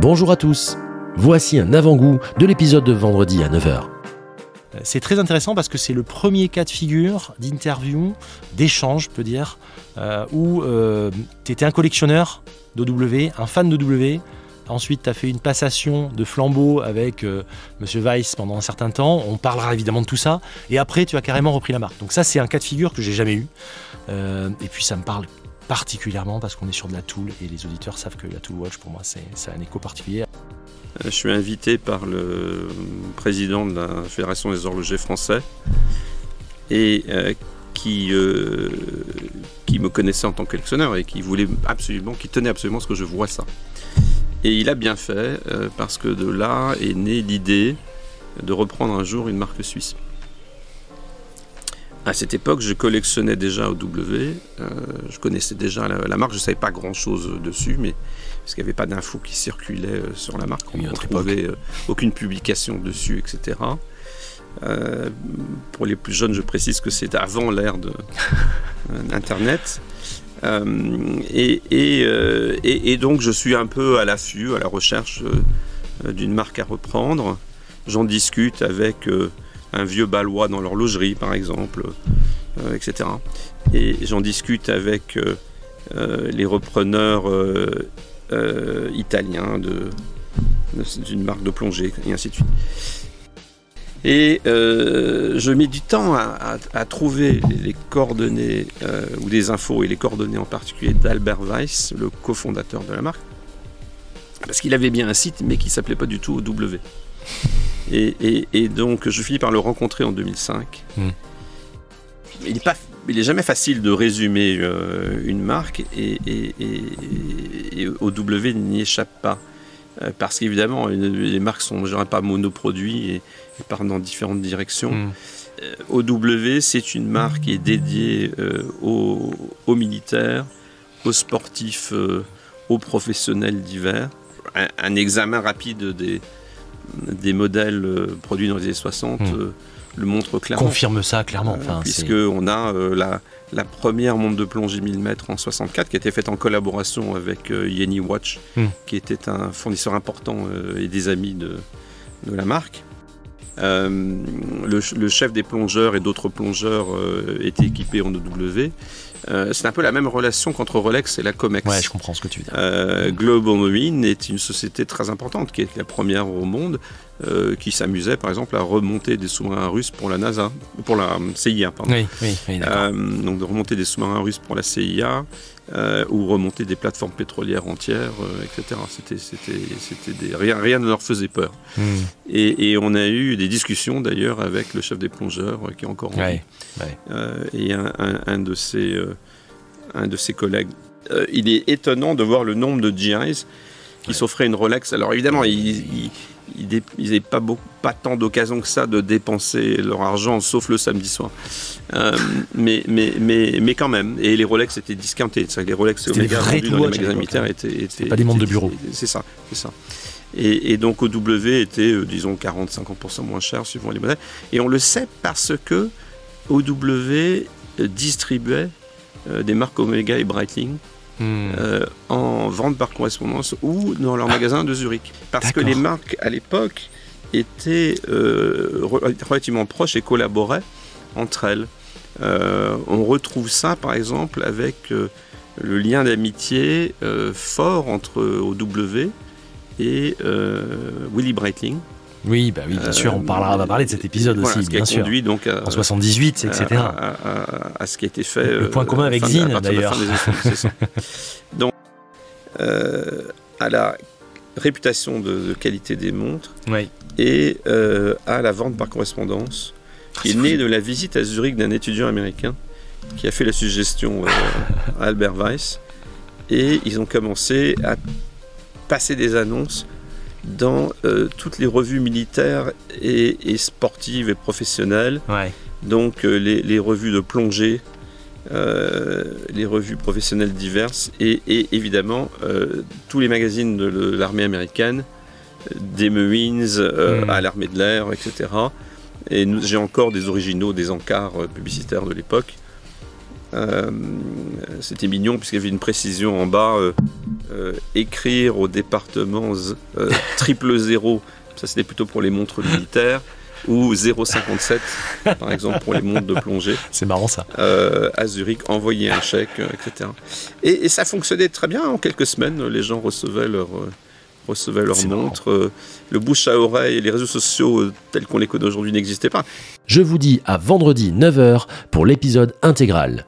Bonjour à tous, voici un avant-goût de l'épisode de vendredi à 9h. C'est très intéressant parce que c'est le premier cas de figure d'interview, d'échange, je peux dire, où tu étais un collectionneur d'OW, un fan d'OW. Ensuite, tu as fait une passation de flambeau avec Monsieur Weiss pendant un certain temps. On parlera évidemment de tout ça. Et après, tu as carrément repris la marque. Donc ça, c'est un cas de figure que j'ai jamais eu. Et puis, ça me parle particulièrement parce qu'on est sur de la Tool et les auditeurs savent que la Tool Watch, pour moi, c'est un écho particulier. Je suis invité par le président de la Fédération des horlogers français et qui me connaissait en tant que collectionneur et qui tenait absolument à ce que je voie ça. Et il a bien fait parce que de là est née l'idée de reprendre un jour une marque suisse. À cette époque, je collectionnais déjà OW, je connaissais déjà la marque, je ne savais pas grand-chose dessus, mais parce qu'il n'y avait pas d'infos qui circulaient sur la marque, on ne trouvait aucune publication dessus, etc. Pour les plus jeunes, je précise que c'est avant l'ère d'Internet. Et donc, je suis un peu à l'affût, à la recherche d'une marque à reprendre. J'en discute avec un vieux Balois dans l'horlogerie, par exemple, etc. Et j'en discute avec les repreneurs italiens d'une marque de plongée, et ainsi de suite. Et je mets du temps à trouver les coordonnées ou des infos, et les coordonnées en particulier d'Albert Weiss, le cofondateur de la marque, parce qu'il avait bien un site, mais qui ne s'appelait pas du tout OW. Et donc, je finis par le rencontrer en 2005. Il n'est jamais facile de résumer une marque, et OW n'y échappe pas. Parce qu'évidemment, les marques sont en général pas monoproduits et partent dans différentes directions. OW, c'est une marque qui est dédiée aux militaires, aux sportifs, aux professionnels divers. Un examen rapide des modèles produits dans les années 60 le montre clairement. Confirme ça clairement. Puisqu'on a la première montre de plongée 1000 mètres en 64 qui a été faite en collaboration avec Yenny Watch, qui était un fournisseur important et des amis de la marque. Le chef des plongeurs et d'autres plongeurs étaient équipés en OW. C'est un peu la même relation qu'entre Rolex et la Comex. Ouais, je comprends ce que tu veux dire. Global Marine est une société très importante, qui est la première au monde, qui s'amusait par exemple à remonter des sous-marins russes pour la NASA, pour la CIA, pardon. Oui, donc de remonter des sous-marins russes pour la CIA, ou remonter des plateformes pétrolières entières, etc. Rien ne leur faisait peur. Et on a eu des discussions d'ailleurs avec le chef des plongeurs qui est encore en vie. Et un de ses collègues. Il est étonnant de voir le nombre de GIs qui s'offraient une Rolex. Alors évidemment, ils n'avaient pas tant d'occasion que ça de dépenser leur argent, sauf le samedi soir. Mais quand même. Et les Rolex étaient discountés. C'est-à-dire que les Rolex Omega vendus dans les magasins militaires étaient pas des montres de bureau. C'est ça. Et donc OW était, disons, 40-50% moins cher suivant les modèles. Et on le sait parce que OW distribuait des marques Omega et Breitling en vente par correspondance ou dans leur magasin de Zurich. Parce que les marques, à l'époque, étaient relativement proches et collaboraient entre elles. On retrouve ça, par exemple, avec le lien d'amitié fort entre OW et Willy Breitling. Oui, bien sûr, on va parler de cet épisode aussi, bien sûr. Conduit donc en 78, etc. À ce qui a été fait. Le point commun avec Zine, d'ailleurs. C'est ça. Donc, à la réputation de qualité des montres et à la vente par correspondance, qui est née de la visite à Zurich d'un étudiant américain qui a fait la suggestion à Albert Weiss. Et ils ont commencé à passer des annonces dans toutes les revues militaires et sportives et professionnelles. Donc les revues de plongée, les revues professionnelles diverses et évidemment tous les magazines de l'armée américaine, des Marines à l'armée de l'air, etc. Et j'ai encore des originaux, des encarts publicitaires de l'époque. C'était mignon puisqu'il y avait une précision en bas écrire au département 000, ça c'était plutôt pour les montres militaires, ou 0,57 par exemple pour les montres de plongée. C'est marrant ça. À Zurich, envoyer un chèque, etc. Et ça fonctionnait très bien. En quelques semaines, les gens recevaient leur montre. Le bouche à oreille et les réseaux sociaux tels qu'on les connaît aujourd'hui n'existaient pas. Je vous dis à vendredi 9h pour l'épisode intégral.